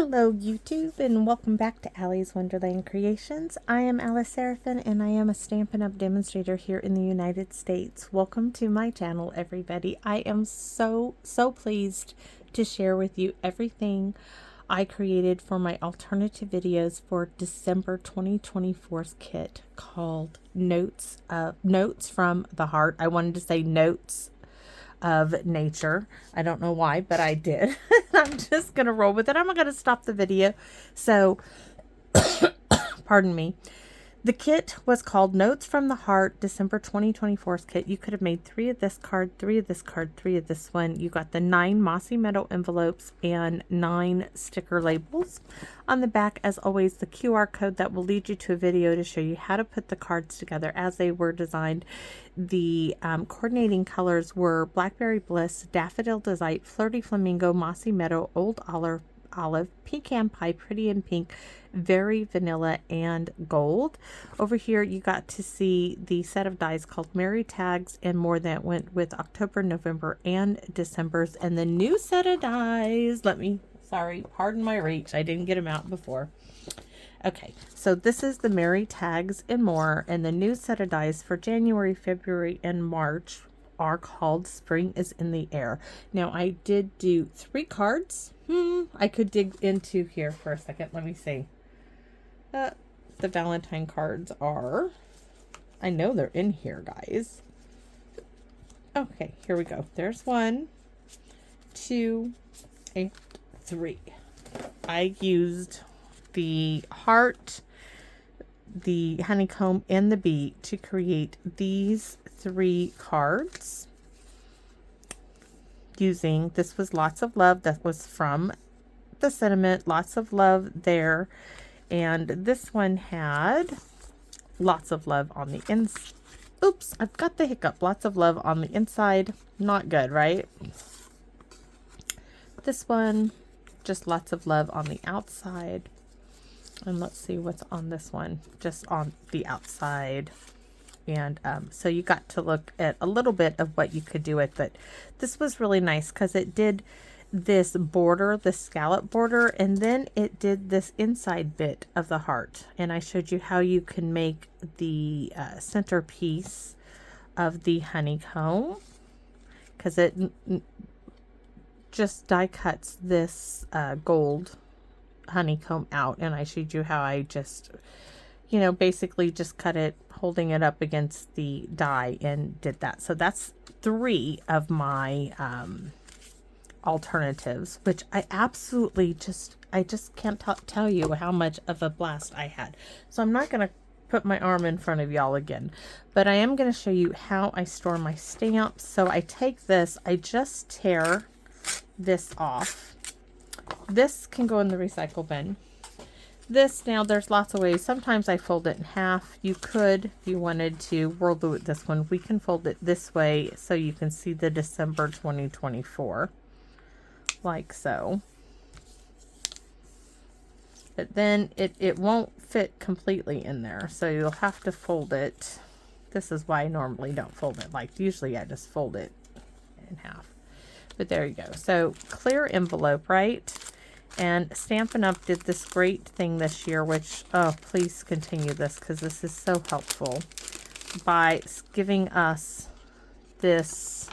Hello YouTube and welcome back to Allie's Wonderland Creations. I am Alice Seraphin and I am a Stampin' Up! Demonstrator here in the United States. Welcome to my channel, everybody. I am so pleased to share with you everything I created for my alternative videos for December 2024's kit called Notes from the Heart. I wanted to say Notes of Nature. I don't know why, but I did. I'm just gonna roll with it. I'm gonna stop the video. So pardon me. The kit was called Notes from the Heart December 2024's kit. You could have made 3 of this card, 3 of this card, 3 of this one. You got the 9 mossy metal envelopes and 9 sticker labels. On the back, as always, the QR code that will lead you to a video to show you how to put the cards together as they were designed. The coordinating colors were Blackberry Bliss, Daffodil Delight, Flirty Flamingo, Mossy Meadow, Old Olive, Pecan Pie, Pretty in Pink, Very Vanilla, and Gold. Over here you got to see the set of dies called Merry Tags and More that went with October, November, and December's. And the new set of dies, pardon my reach, I didn't get them out before. Okay, so this is the Merry Tags and More, and the new set of dies for January, February, and March are called Spring is in the Air. Now I did do 3 cards. I could dig into here for a second. Let me see. The Valentine cards are, I know they're in here, guys. Okay, here we go. There's 1, 2, and 3. I used the heart, the honeycomb, and the bee to create these 3 cards. Using, this was Lots of Love, that was from the sentiment, Lots of Love there, and this one had Lots of Love on the inside. Oops, I've got the hiccup. Lots of Love on the inside. Not good, right? This one, just Lots of Love on the outside. And let's see what's on this one, just on the outside. And so you got to look at a little bit of what you could do with it. This was really nice because it did this border, the scallop border, and then it did this inside bit of the heart. And I showed you how you can make the centerpiece of the honeycomb, because it just die cuts this gold honeycomb out. And I showed you how I just, you know, basically just cut it, holding it up against the die, and did that. So that's 3 of my alternatives, which I absolutely I just can't tell you how much of a blast I had. So I'm not going to put my arm in front of y'all again, but I am going to show you how I store my stamps. So I take this, I just tear this off. This can go in the recycle bin. This, now there's lots of ways. Sometimes I fold it in half. You could, if you wanted to, world glue it this one. We can fold it this way so you can see the December 2024, like so. But then it won't fit completely in there, so you'll have to fold it. This is why I normally don't fold it. Like, usually I just fold it in half. But there you go. So clear envelope, right? And Stampin' Up! Did this great thing this year, which, oh, please continue this because this is so helpful, by giving us this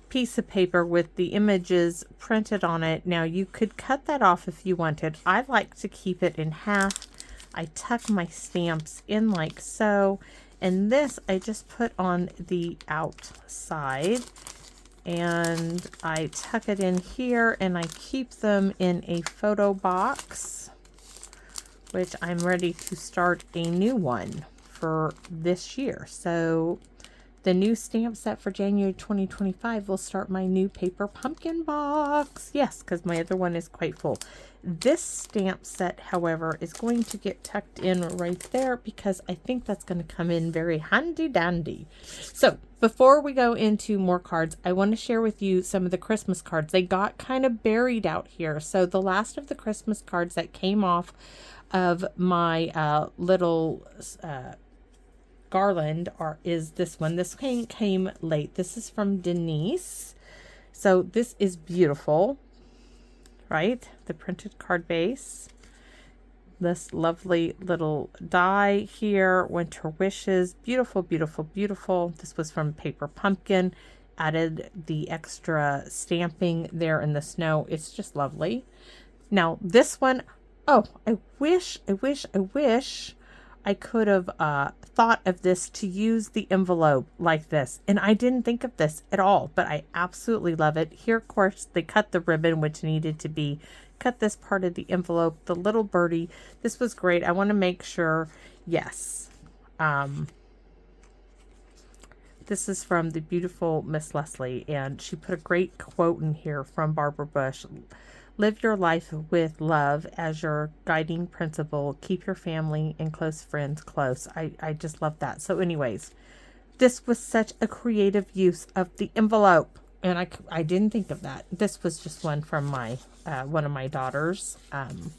piece of paper with the images printed on it. Now, you could cut that off if you wanted. I like to keep it in half. I tuck my stamps in like so, and this I just put on the outside. And I tuck it in here, and I keep them in a photo box, which I'm ready to start a new one for this year. So the new stamp set for January 2025 will start my new paper pumpkin box. Yes, because my other one is quite full. This stamp set, however, is going to get tucked in right there because I think that's going to come in very handy dandy. So before we go into more cards, I want to share with you some of the Christmas cards. They got kind of buried out here. So the last of the Christmas cards that came off of my little garland is this one. This came late. This is from Denise. So this is beautiful. right? The printed card base. This lovely little die here, Winter Wishes, beautiful, beautiful, beautiful. This was from Paper Pumpkin. Added the extra stamping there in the snow. It's just lovely. Now this one, oh, I wish I could have thought of this to use the envelope like this. And I didn't think of this at all, but I absolutely love it. Here, of course, they cut the ribbon, which needed to be cut this part of the envelope, the little birdie. This was great. I want to make sure, yes. This is from the beautiful Miss Leslie, and she put a great quote in here from Barbara Bush. Live your life with love as your guiding principle. Keep your family and close friends close. I just love that. So anyways, this was such a creative use of the envelope, and I didn't think of that. This was just one from my one of my daughters. I'm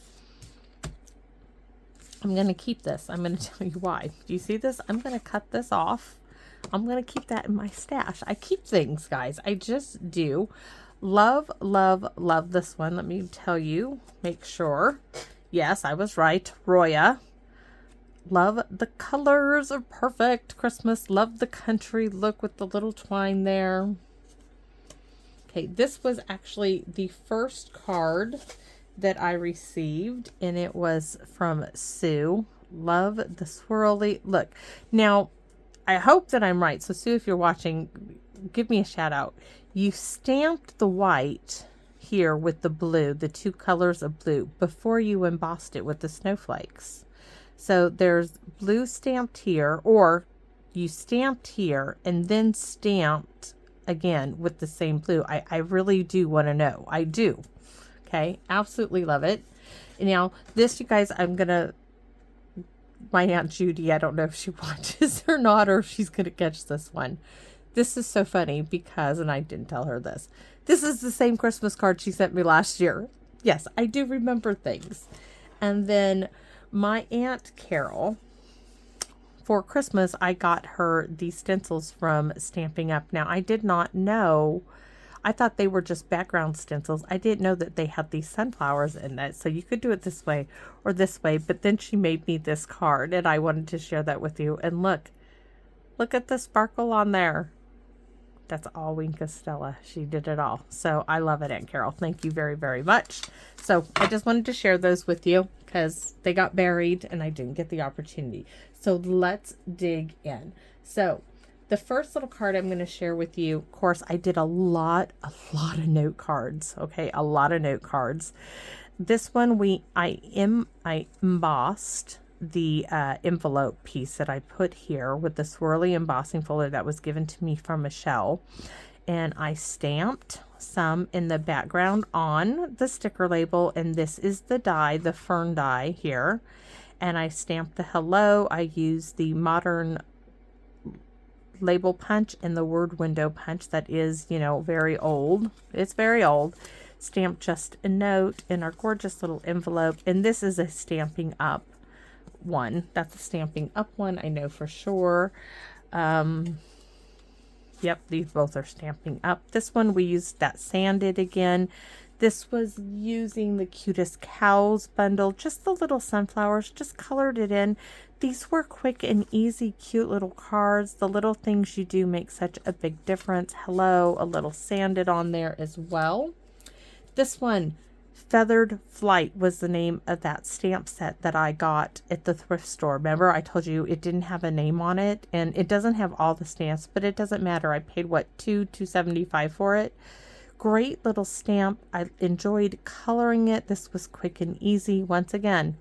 going to keep this. I'm going to tell you why. Do you see this? I'm going to cut this off. I'm going to keep that in my stash. I keep things, guys. I just do. Love, love, love this one. Let me tell you. Make sure. Yes, I was right. Roya. Love the colors are perfect. Christmas. Love the country look with the little twine there. Okay, this was actually the first card that I received, and it was from Sue. Love the swirly look. Now, I hope that I'm right. So Sue, if you're watching, give me a shout out. You stamped the white here with the blue, the two colors of blue, before you embossed it with the snowflakes. So there's blue stamped here, or you stamped here and then stamped again with the same blue. I really do want to know. I do. Okay, absolutely love it. And now this, you guys, my Aunt Judy, I don't know if she watches or not, or if she's going to catch this one. This is so funny because, and I didn't tell her this, this is the same Christmas card she sent me last year. Yes, I do remember things. And then my Aunt Carol, for Christmas, I got her these stencils from Stampin' Up. Now, I did not know. I thought they were just background stencils. I didn't know that they had these sunflowers in it. So you could do it this way or this way. But then she made me this card, and I wanted to share that with you. And look at the sparkle on there. That's all Winka Stella. She did it all. So I love it, Aunt Carol. Thank you very, very much. So I just wanted to share those with you because they got buried and I didn't get the opportunity. So let's dig in. So the first little card I'm going to share with you, of course, I did a lot of note cards. Okay, a lot of note cards. This one I embossed the envelope piece that I put here with the swirly embossing folder that was given to me from Michelle, and I stamped some in the background on the sticker label, and this is the die, the fern die here, and I stamped the hello. I used the modern label punch and the word window punch that is, you know, very old. It's very old. Stamped just a note in our gorgeous little envelope, and this is a Stampin' Up one. That's a Stampin' Up one, I know for sure. Yep, these both are Stampin' Up. This one we used that sanded again. This was using the Cutest Cows bundle, just the little sunflowers, just colored it in. These were quick and easy, cute little cards. The little things you do make such a big difference. Hello, a little sanded on there as well. This one, Feathered Flight, was the name of that stamp set that I got at the thrift store. Remember, I told you it didn't have a name on it, and it doesn't have all the stamps, but it doesn't matter. I paid, what, $2.75 for it. Great little stamp. I enjoyed coloring it. This was quick and easy. Once again,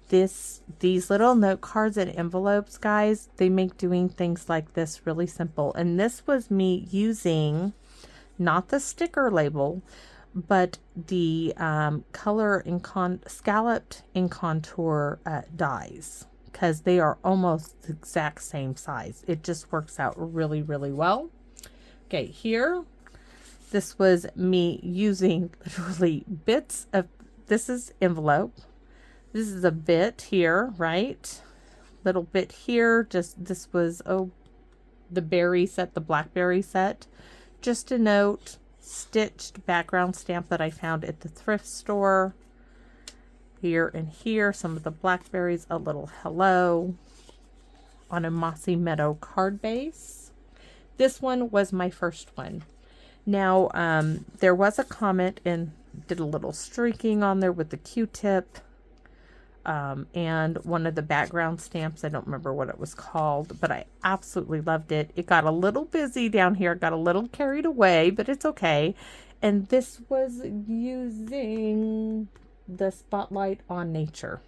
these little note cards and envelopes, guys, they make doing things like this really simple. And this was me using not the sticker label, but the color and scalloped and contour dies, because they are almost the exact same size. It just works out really, really well. Okay, here, this was me using literally bits of, this is envelope. This is a bit here, right? Little bit here. Just, this was, the berry set, the blackberry set. Just a note. stitched background stamp that I found at the thrift store. Here and here, some of the blackberries, a little hello on a mossy meadow card base. This one was my first one. Now, there was a comment and did a little streaking on there with the Q-tip. And one of the background stamps, I don't remember what it was called, but I absolutely loved it. It got a little busy down here, got a little carried away, but it's okay. And this was using the Spotlight on Nature.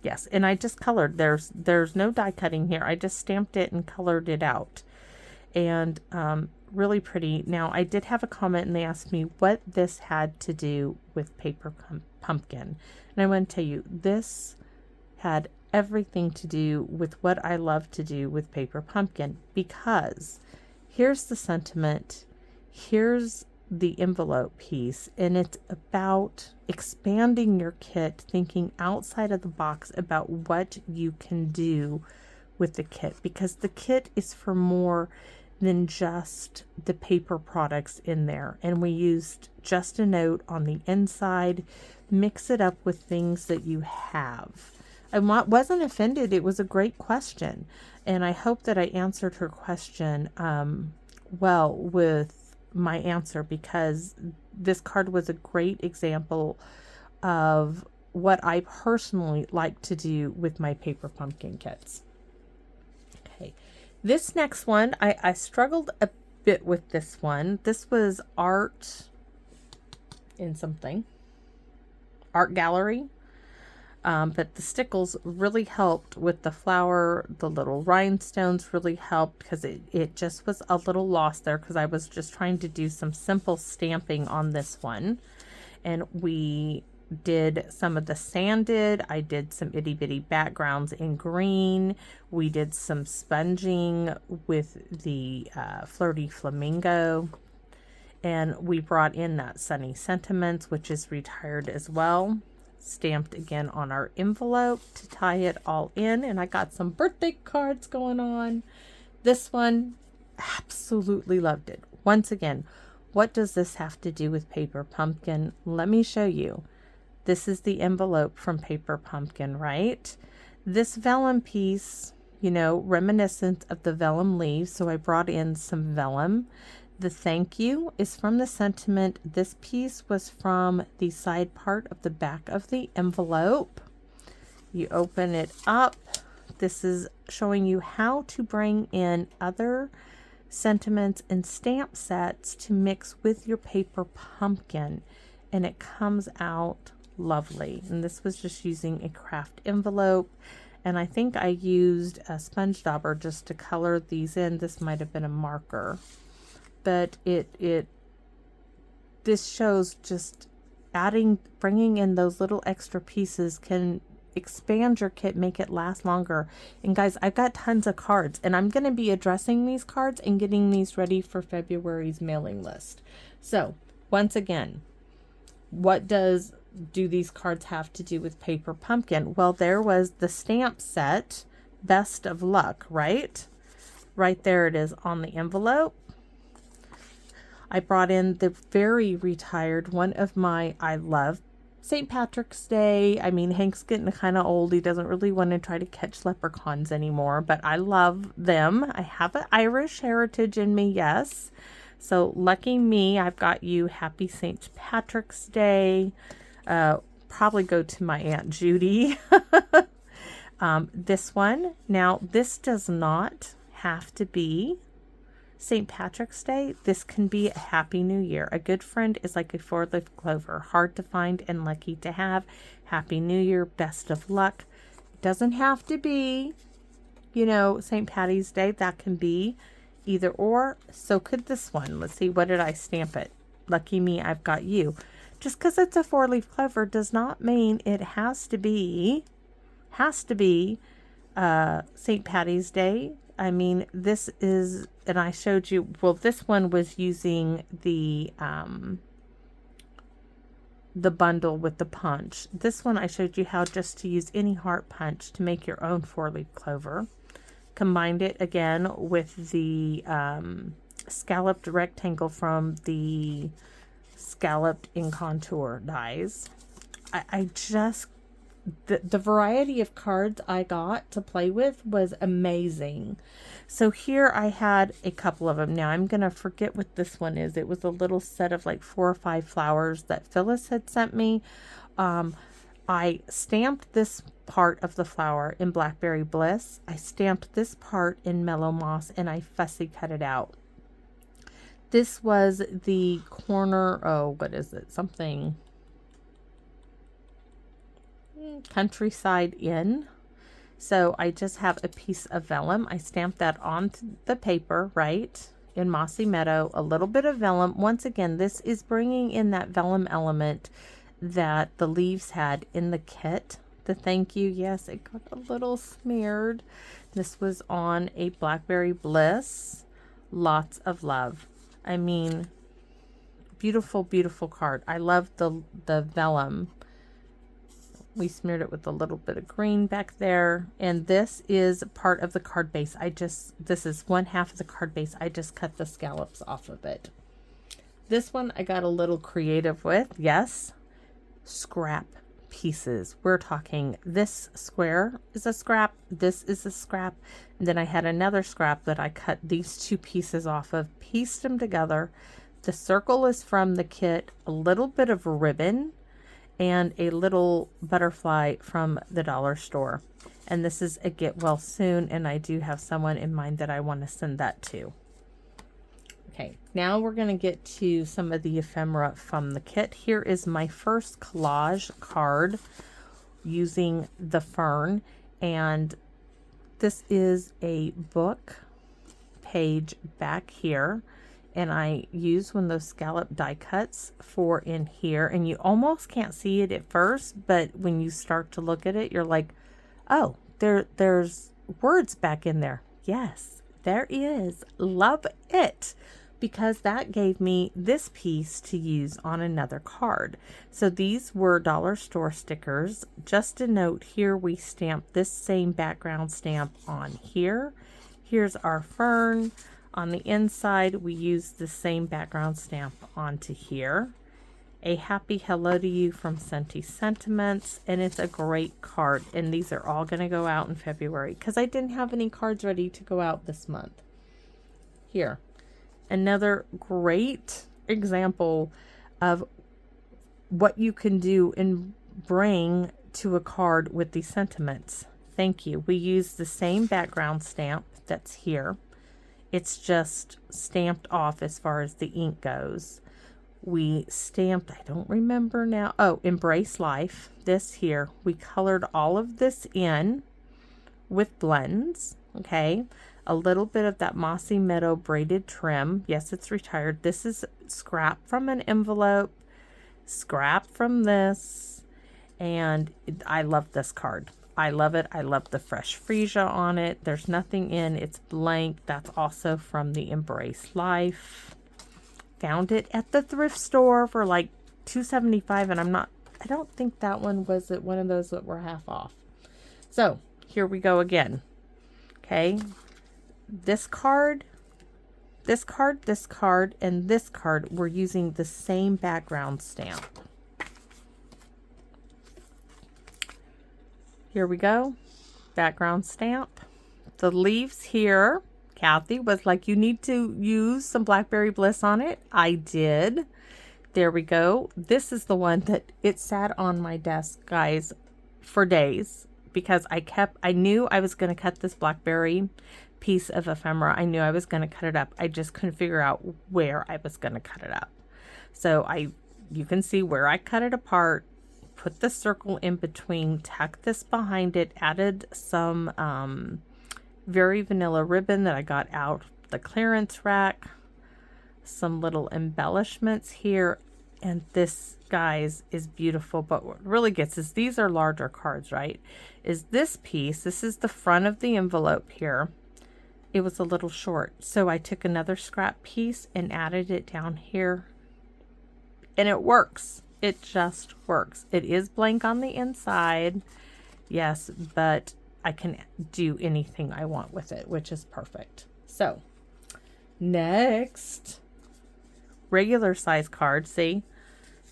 Yes, and I just colored. There's no die cutting here. I just stamped it and colored it out. And really pretty. Now, I did have a comment and they asked me what this had to do with Paper Pumpkin. And I want to tell you, this had everything to do with what I love to do with Paper Pumpkin, because here's the sentiment, here's the envelope piece, and it's about expanding your kit, thinking outside of the box about what you can do with the kit, because the kit is for more than just the paper products in there. And we used just a note on the inside, mix it up with things that you have. I wasn't offended. It was a great question, and I hope that I answered her question well with my answer, because this card was a great example of what I personally like to do with my Paper Pumpkin kits. Okay, this next one, I struggled a bit with this one. This was art in something, art gallery. But the stickles really helped with the flower. The little rhinestones really helped, because it just was a little lost there, because I was just trying to do some simple stamping on this one. And we did some of the sanded. I did some itty bitty backgrounds in green. We did some sponging with the Flirty Flamingo. And we brought in that Sunny Sentiments, which is retired as well. Stamped again on our envelope to tie it all in, and I got some birthday cards going on. This one, absolutely loved it. Once again, what does this have to do with Paper Pumpkin? Let me show you. This is the envelope from Paper Pumpkin, right? This vellum piece, you know, reminiscent of the vellum leaves, so I brought in some vellum. The thank you is from the sentiment. This piece was from the side part of the back of the envelope. You open it up. This is showing you how to bring in other sentiments and stamp sets to mix with your Paper Pumpkin, and it comes out lovely. And this was just using a craft envelope, and I think I used a sponge dauber just to color these in. This might have been a marker. But this shows just bringing in those little extra pieces can expand your kit, make it last longer. And guys, I've got tons of cards, and I'm going to be addressing these cards and getting these ready for February's mailing list. So once again, what do these cards have to do with Paper Pumpkin? Well, there was the stamp set, Best of Luck, right? Right there it is on the envelope. I brought in the very retired one of my, I love St. Patrick's Day. I mean, Hank's getting kind of old. He doesn't really want to try to catch leprechauns anymore, but I love them. I have an Irish heritage in me, yes. So lucky me, I've got you Happy St. Patrick's Day. Probably go to my Aunt Judy. This one, now this does not have to be St. Patrick's Day. This can be a Happy New Year. A good friend is like a four-leaf clover, hard to find and lucky to have. Happy New Year, best of luck. It doesn't have to be, you know, St. Patty's Day. That can be either or. So could this one. Let's see, what did I stamp it? Lucky me, I've got you. Just because it's a four-leaf clover does not mean it has to be St. Patty's Day. I mean, this is, and I showed you, well, this one was using the bundle with the punch. This one I showed you how just to use any heart punch to make your own four-leaf clover. Combined it again with the scalloped rectangle from the Scalloped in Contour dies. I just, the variety of cards I got to play with was amazing. So here I had a couple of them. Now I'm going to forget what this one is. It was a little set of like 4 or 5 flowers that Phyllis had sent me. I stamped this part of the flower in Blackberry Bliss. I stamped this part in Mellow Moss, and I fussy cut it out. This was the corner, oh, what is it? Something Countryside Inn. So I just have a piece of vellum. I stamped that onto the paper, right, in Mossy Meadow. A little bit of vellum. Once again, this is bringing in that vellum element that the leaves had in the kit. The thank you, yes, it got a little smeared. This was on a Blackberry Bliss. Lots of love. I mean, beautiful, beautiful card. I love the vellum. We smeared it with a little bit of green back there. And this is part of the card base. This is 1/2 of the card base. I just cut the scallops off of it. This one I got a little creative with. Yes, scrap pieces. We're talking this square is a scrap. This is a scrap. And then I had another scrap that I cut these 2 pieces off of, pieced them together. The circle is from the kit, a little bit of ribbon, and a little butterfly from the dollar store. And this is a get well soon, and I do have someone in mind that I want to send that to. Okay, now we're going to get to some of the ephemera from the kit. Here is my first collage card using the fern, and this is a book page back here. And I use one of those scallop die cuts for in here. And you almost can't see it at first, but when you start to look at it, you're like, oh, there's words back in there. Yes, there is. Love it. Because that gave me this piece to use on another card. So these were dollar store stickers. Just a note, here we stamped this same background stamp on here. Here's our fern. On the inside, we used the same background stamp onto here. A happy hello to you from Senti Sentiments, and it's a great card. And these are all going to go out in February because I didn't have any cards ready to go out this month. Here, another great example of what you can do and bring to a card with these sentiments. Thank you. We use the same background stamp that's here. It's just stamped off as far as the ink goes. We stamped, I don't remember now. Oh, Embrace Life. This here, we colored all of this in with blends. Okay. A little bit of that Mossy Meadow braided trim. Yes, it's retired. This is scrap from an envelope, scrap from this. And I love this card. I love it. I love the fresh freesia on it. There's nothing in. It's blank. That's also from the Embrace Life. Found it at the thrift store for like $2.75, and I don't think that one was one of those that were half off. So here we go again. Okay. This card, this card, this card, and this card, we're using the same background stamp. Here we go. Background stamp. The leaves here, Kathy was like, you need to use some Blackberry Bliss on it. I did. There we go. This is the one that it sat on my desk, guys, for days because I knew I was going to cut this Blackberry piece of ephemera. I knew I was going to cut it up. I just couldn't figure out where I was going to cut it up. So you can see where I cut it apart. Put the circle in between, tuck this behind it, added some very vanilla ribbon that I got out the clearance rack, some little embellishments here, and this, guys, is beautiful. But what really gets is these are larger cards, right? Is this piece, this is the front of the envelope here. It was a little short, so I took another scrap piece and added it down here, and it works. It just works. It is blank on the inside, yes, but I can do anything I want with it, which is perfect. So Next, regular size card. See,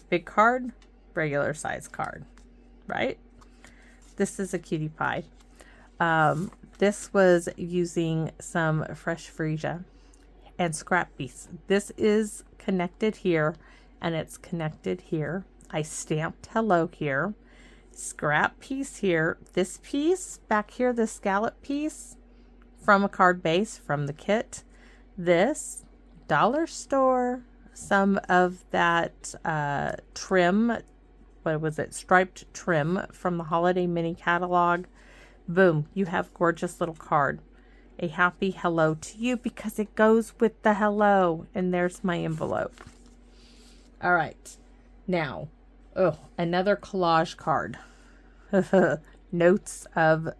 big card, regular size card, right? This is a cutie pie. This was using some fresh freesia and scrap piece. This is connected here and it's connected here. I stamped hello here, scrap piece here, this piece back here, this scallop piece from a card base from the kit, this dollar store, some of that trim, what was it, striped trim from the holiday mini catalog. Boom, you have gorgeous little card. A happy hello to you because it goes with the hello. And there's my envelope. All right. Now, oh, another collage card. Notes of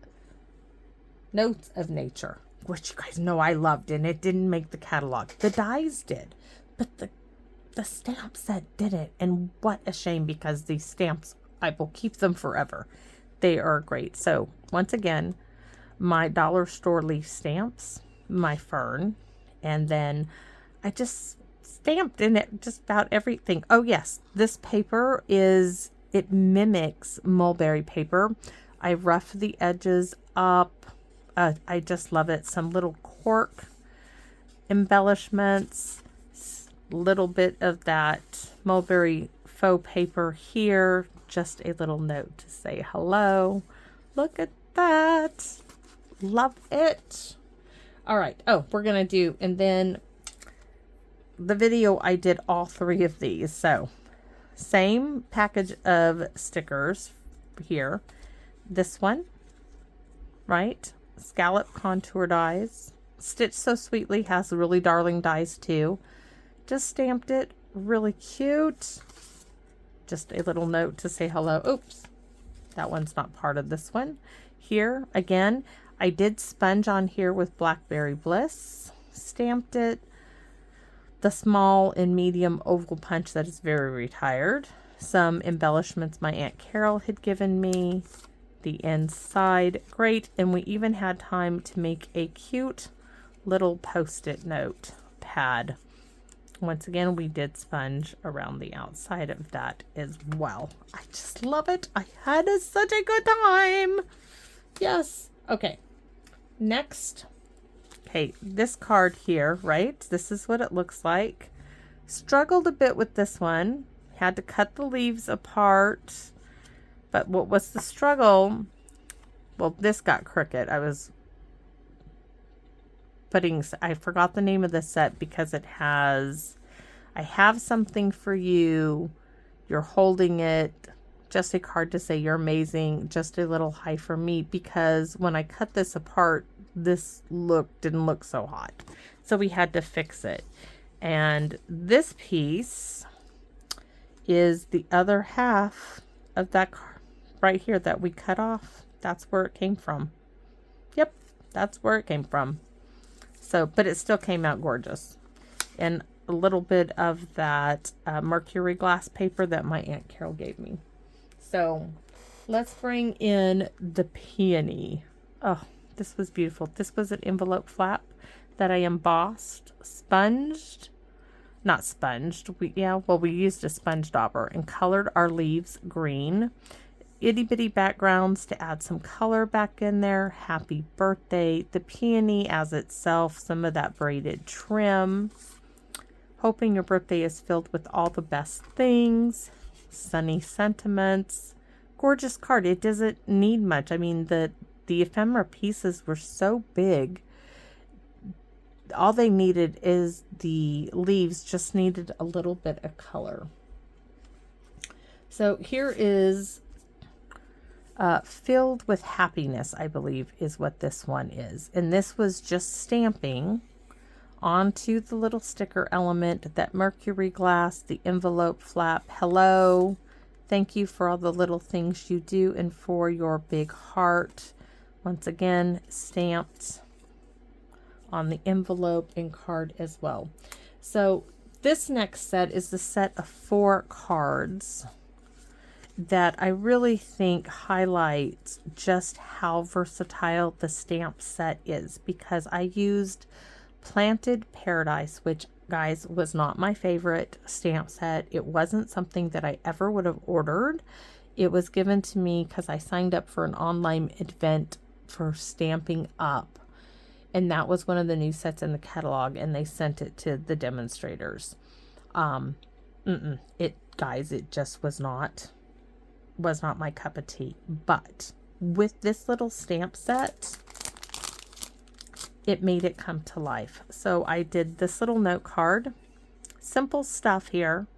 nature, which you guys know I loved, and it didn't make the catalog. The dies did, but the stamp set didn't. And what a shame, because these stamps, I will keep them forever. They are great. So once again, my dollar store leaf stamps, my fern, and then I just stamped in it just about everything. Oh yes, this paper it mimics mulberry paper. I roughed the edges up. I just love it. Some little cork embellishments, little bit of that mulberry faux paper here, just a little note to say hello. Look at that. Love it. All right. Oh, we're going to do, and then the video, I did all three of these. So same package of stickers here. This one, right? Scallop contour dies. Stitched So Sweetly has really darling dies too. Just stamped it. Really cute. Just a little note to say hello. Oops. That one's not part of this one. Here, again, I did sponge on here with Blackberry Bliss. Stamped it. The small and medium oval punch that is very retired. Some embellishments my Aunt Carol had given me. The inside, great. And we even had time to make a cute little post-it note pad. Once again, we did sponge around the outside of that as well. I just love it. I had such a good time. Yes. Okay. Next. Okay, this card here, right? This is what it looks like. Struggled a bit with this one. Had to cut the leaves apart. But what was the struggle? Well, this got crooked. I forgot the name of the set because it has, I have something for you. You're holding it. Just a card to say you're amazing. Just a little hi for me, because when I cut this apart, this didn't look so hot. So we had to fix it. And this piece is the other half of that card right here that we cut off. That's where it came from. Yep, that's where it came from. So, but it still came out gorgeous. And a little bit of that mercury glass paper that my Aunt Carol gave me. So let's bring in the peony. Oh, this was beautiful. This was an envelope flap that I embossed, sponged, not sponged. We used a sponge dauber and colored our leaves green. Itty bitty backgrounds to add some color back in there. Happy birthday. The peony as itself, some of that braided trim. Hoping your birthday is filled with all the best things. Sunny sentiments. Gorgeous card. It doesn't need much. I mean, the ephemera pieces were so big. All they needed is the leaves just needed a little bit of color. So here is Filled with Happiness, I believe is what this one is. And this was just stamping onto the little sticker element, that mercury glass, the envelope flap. Hello. Thank you for all the little things you do and for your big heart. Once again, stamped on the envelope and card as well. So this next set is the set of 4 cards that I really think highlights just how versatile the stamp set is, because I used Planted Paradise, which, guys, was not my favorite stamp set. It wasn't something that I ever would have ordered. It was given to me because I signed up for an online event for Stamping Up. And that was one of the new sets in the catalog, and they sent it to the demonstrators. Guys, it just was not my cup of tea. But with this little stamp set, it made it come to life. So I did this little note card, simple stuff here.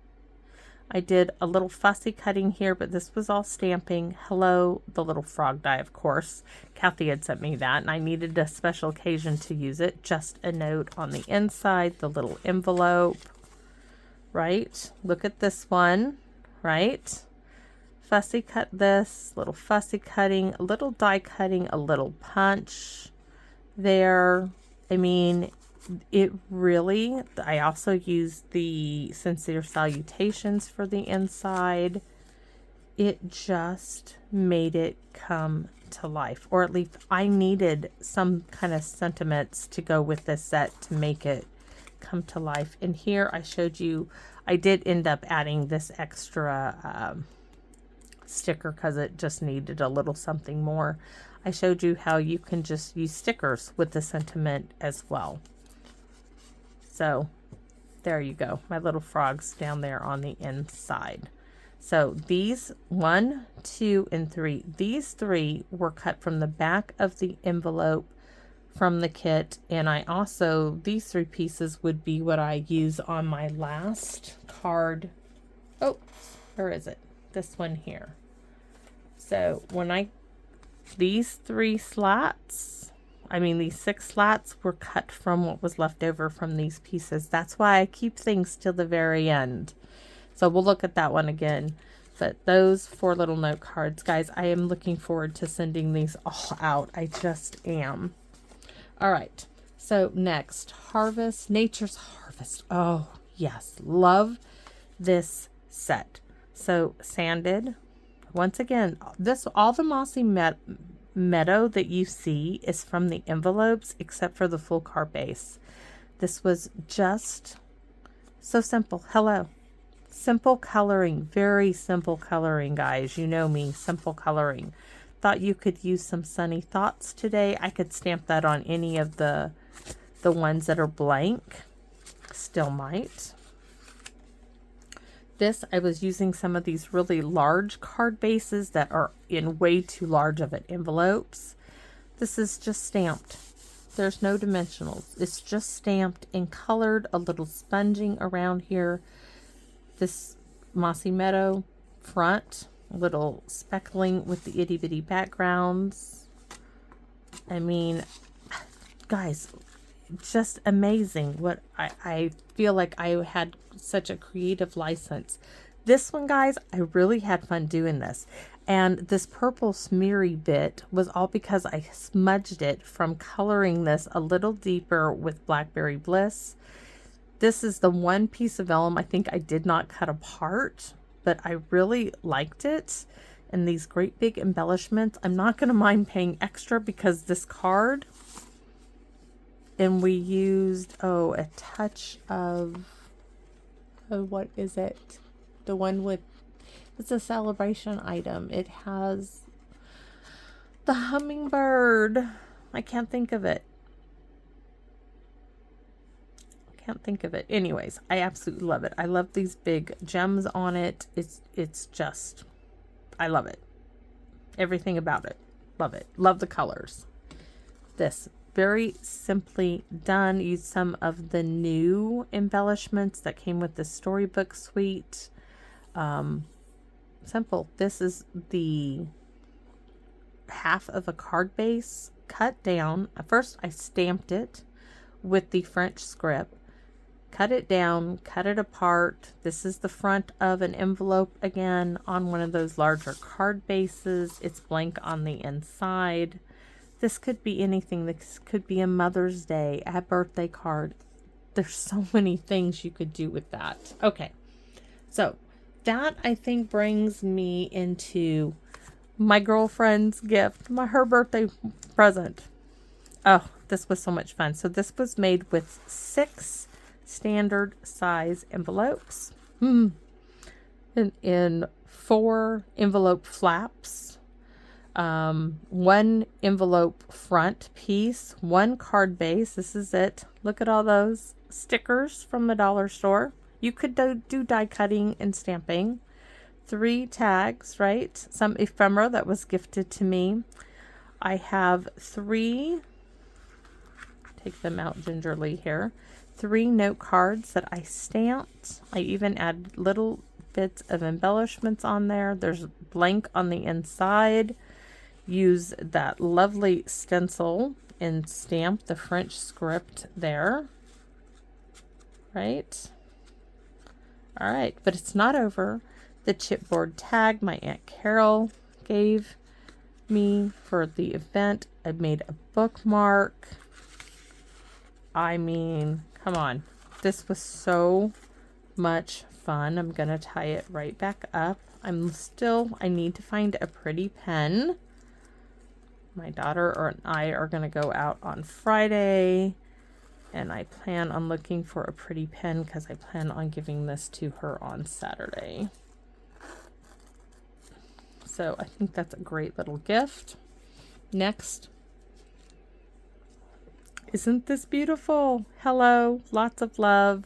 I did a little fussy cutting here, but this was all stamping. Hello, the little frog die, of course. Kathy had sent me that, and I needed a special occasion to use it. Just a note on the inside, the little envelope, right? Look at this one, right? Fussy cut this, little fussy cutting, a little die cutting, a little punch there. I mean, it really, I also used the sincere salutations for the inside. It just made it come to life, or at least I needed some kind of sentiments to go with this set to make it come to life. And here I showed you, I did end up adding this extra sticker because it just needed a little something more. I showed you how you can just use stickers with the sentiment as well. So there you go, my little frogs down there on the inside. So these 1, 2, and 3, these 3 were cut from the back of the envelope from the kit. And I also, these 3 pieces would be what I use on my last card. Oh, where is it? This one here. So when these 3 slats, these 6 slats were cut from what was left over from these pieces. That's why I keep things till the very end. So we'll look at that one again. But those 4 little note cards, guys, I am looking forward to sending these all out. I just am. All right. So next, Harvest, Nature's Harvest. Oh, yes. Love this set. So sanded. Once again, all the mossy meadow that you see is from the envelopes, except for the full card base. This was just so simple. Hello. Simple coloring. Very simple coloring, guys. You know me. Simple coloring. Thought you could use some sunny thoughts today. I could stamp that on any of the ones that are blank. Still might. This, I was using some of these really large card bases that are in way too large of it envelopes. This is just stamped. There's no dimensionals. It's just stamped and colored, a little sponging around here. This mossy meadow front, a little speckling with the itty bitty backgrounds. I mean, guys, just amazing. What I feel like I had such a creative license. This one, guys, I really had fun doing this. And this purple smeary bit was all because I smudged it from coloring this a little deeper with Blackberry Bliss. This is the one piece of vellum I think I did not cut apart, but I really liked it. And these great big embellishments, I'm not going to mind paying extra because this card, and we used, a touch of, what is it? The one with, it's a celebration item. It has the hummingbird. I can't think of it. Anyways, I absolutely love it. I love these big gems on it. It's just, I love it. Everything about it. Love it. Love the colors. This, very simply done. Use some of the new embellishments that came with the storybook suite. Simple. This is the half of a card base cut down. First, I stamped it with the French script. Cut it down, cut it apart. This is the front of an envelope again on one of those larger card bases. It's blank on the inside. This could be anything. This could be a Mother's Day, a birthday card. There's so many things you could do with that. Okay, so that I think brings me into my girlfriend's gift, her birthday present. Oh, this was so much fun. So this was made with 6 standard size envelopes in 4 envelope flaps, 1 envelope front piece, 1 card base. This is it. Look at all those stickers from the dollar store. You could do die cutting and stamping. 3 tags, right? Some ephemera that was gifted to me. I have 3, take them out gingerly here, 3 note cards that I stamped. I even add little bits of embellishments on there. There's blank on the inside. Use that lovely stencil and stamp the French script there. Right? All right, but it's not over. The chipboard tag my Aunt Carol gave me for the event. I made a bookmark. I mean, come on. This was so much fun. I'm going to tie it right back up. I need to find a pretty pen. My daughter and I are going to go out on Friday, and I plan on looking for a pretty pen because I plan on giving this to her on Saturday. So I think that's a great little gift. Next. Isn't this beautiful? Hello, lots of love.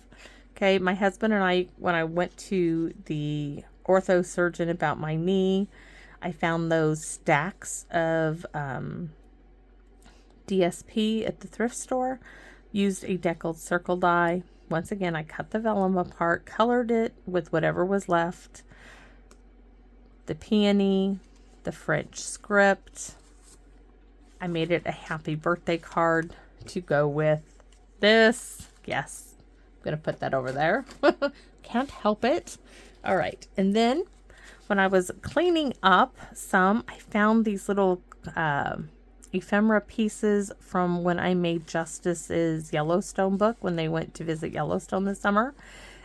Okay, my husband and I, when I went to the ortho surgeon about my knee, I found those stacks of DSP at the thrift store. Used a deckled circle die. Once again, I cut the vellum apart, colored it with whatever was left. The peony, the French script. I made it a happy birthday card to go with this. Yes, I'm going to put that over there. Can't help it. All right. And then when I was cleaning up some, I found these little ephemera pieces from when I made Justice's Yellowstone book when they went to visit Yellowstone this summer.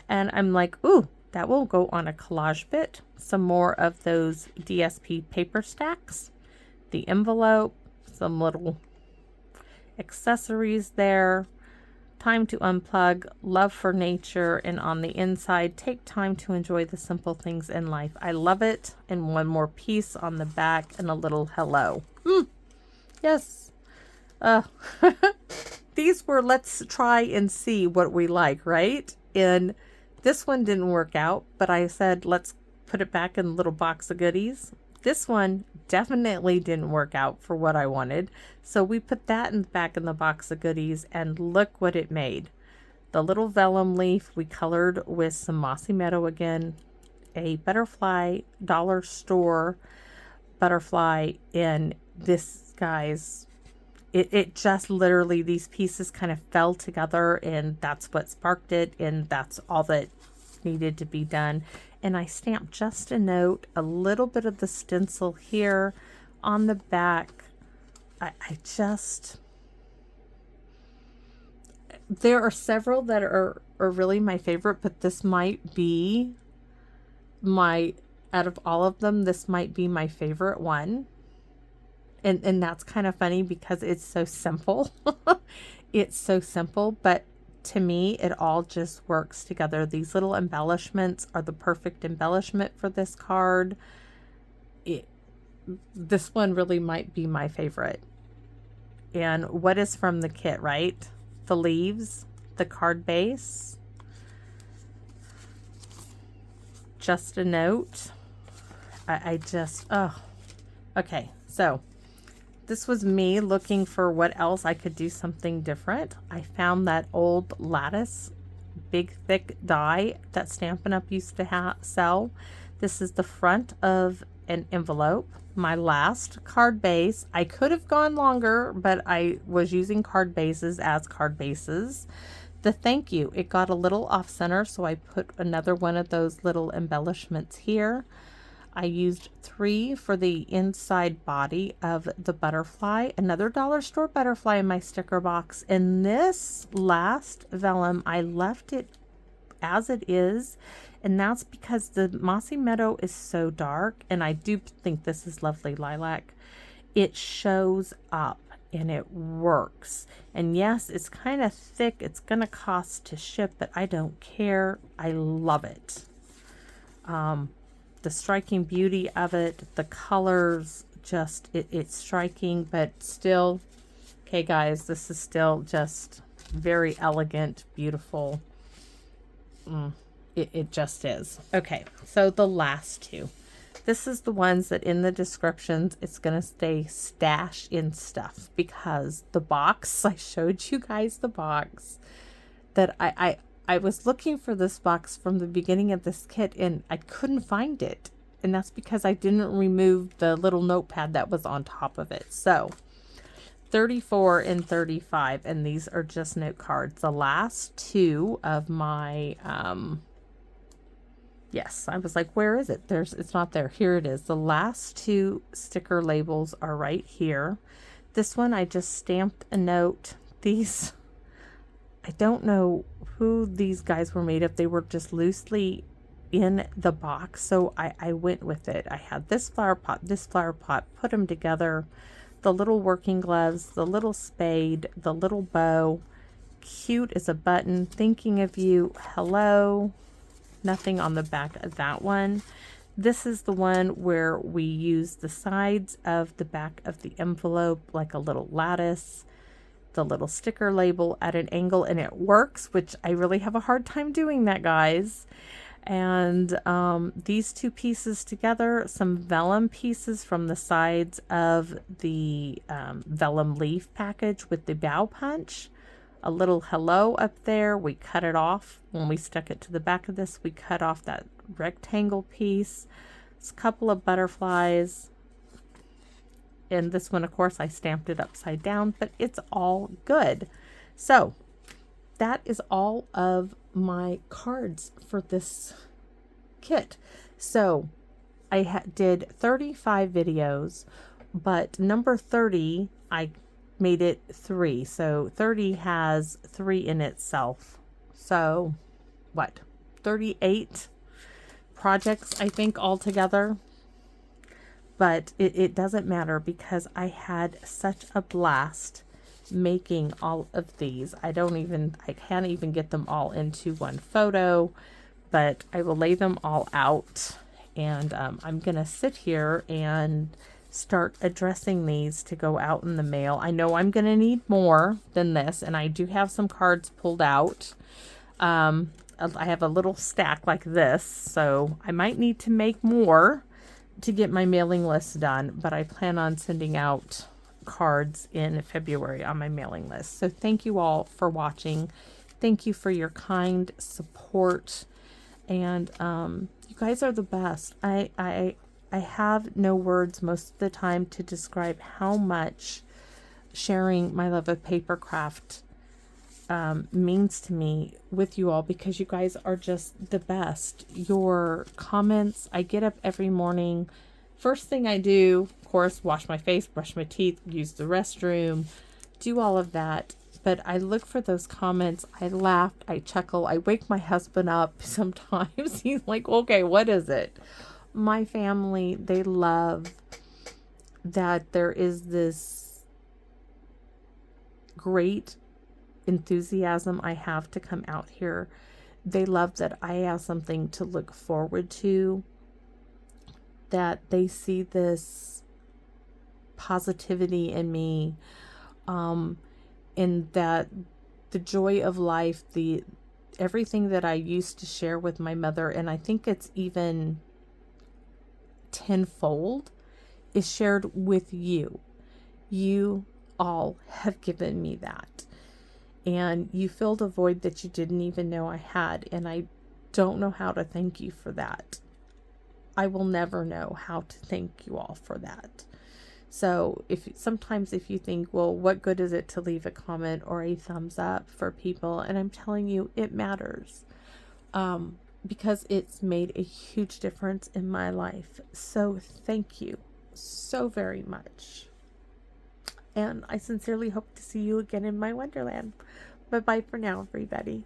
And I'm like, ooh, that will go on a collage bit. Some more of those DSP paper stacks. The envelope, some little accessories there. Time to unplug, love for nature, and on the inside, take time to enjoy the simple things in life. I love it. And one more piece on the back and a little hello. Yes. These were, let's try and see what we like, right? And this one didn't work out, but I said, let's put it back in a little box of goodies. This one definitely didn't work out for what I wanted. So we put that back in the box of goodies, and look what it made. The little vellum leaf we colored with some Mossy Meadow again, a butterfly, dollar store butterfly, and this, guys, it just literally, these pieces kind of fell together, and that's what sparked it, and that's all that needed to be done. And I stamped just a note, a little bit of the stencil here on the back. There are several that are really my favorite, but this might be out of all of them, this might be my favorite one. And that's kind of funny because it's so simple. It's so simple, but to me, it all just works together. These little embellishments are the perfect embellishment for this card. This one really might be my favorite. And what is from the kit, right? The leaves, the card base, just a note. Okay, so this was me looking for what else I could do something different. I found that old lattice, big thick die that Stampin' Up used to sell. This is the front of an envelope. My last card base. I could have gone longer, but I was using card bases as card bases. The thank you, it got a little off center, so I put another one of those little embellishments here. I used 3 for the inside body of the butterfly, another dollar store butterfly in my sticker box. And this last vellum, I left it as it is, and that's because the Mossy Meadow is so dark, and I do think this is lovely lilac. It shows up, and it works. And yes, it's kind of thick. It's going to cost to ship, but I don't care. I love it. The striking beauty of it, the colors, just, it's striking, but still, okay guys, this is still just very elegant, beautiful. It just is. Okay, so the last two. This is the ones that in the descriptions, it's going to stay stash in stuff, because the box, I showed you guys the box that I was looking for this box from the beginning of this kit and I couldn't find it. And that's because I didn't remove the little notepad that was on top of it. So 34 and 35, and these are just note cards. The last two of my, yes, I was like, where is it? It's not there. Here it is. The last two sticker labels are right here. This one, I just stamped a note. These, I don't know who these guys were made of. They were just loosely in the box, so I went with it. I had this flower pot, put them together. The little working gloves, the little spade, the little bow. Cute as a button. Thinking of you. Hello. Nothing on the back of that one. This is the one where we use the sides of the back of the envelope like a little lattice. The little sticker label at an angle, and it works, which I really have a hard time doing that, guys. And these two pieces together, some vellum pieces from the sides of the vellum leaf package with the bow punch. A little hello up there. We cut it off when we stuck it to the back of this. We cut off that rectangle piece. It's a couple of butterflies. And this one, of course, I stamped it upside down, but it's all good. So that is all of my cards for this kit. So I did 35 videos, but number 30, I made it 3. So 30 has 3 in itself. So what? 38 projects, I think, altogether. But it doesn't matter, because I had such a blast making all of these. I can't even get them all into one photo, but I will lay them all out, and I'm gonna sit here and start addressing these to go out in the mail. I know I'm gonna need more than this, and I do have some cards pulled out. I have a little stack like this, so I might need to make more to get my mailing list done, but I plan on sending out cards in February on my mailing list. So thank you all for watching. Thank you for your kind support, and you guys are the best. I have no words most of the time to describe how much sharing my love of papercraft means to me with you all, because you guys are just the best. Your comments, I get up every morning. First thing I do, of course, wash my face, brush my teeth, use the restroom, do all of that. But I look for those comments. I laugh, I chuckle, I wake my husband up sometimes. He's like, okay, what is it? My family, they love that there is this great enthusiasm I have to come out here. They love that I have something to look forward to, that they see this positivity in me, and that the joy of life, everything that I used to share with my mother, and I think it's even tenfold, is shared with you. You all have given me that. And you filled a void that you didn't even know I had. And I don't know how to thank you for that. I will never know how to thank you all for that. So sometimes if you think, well, what good is it to leave a comment or a thumbs up for people? And I'm telling you, it matters. Because it's made a huge difference in my life. So thank you so very much. And I sincerely hope to see you again in my wonderland. Bye-bye for now, everybody.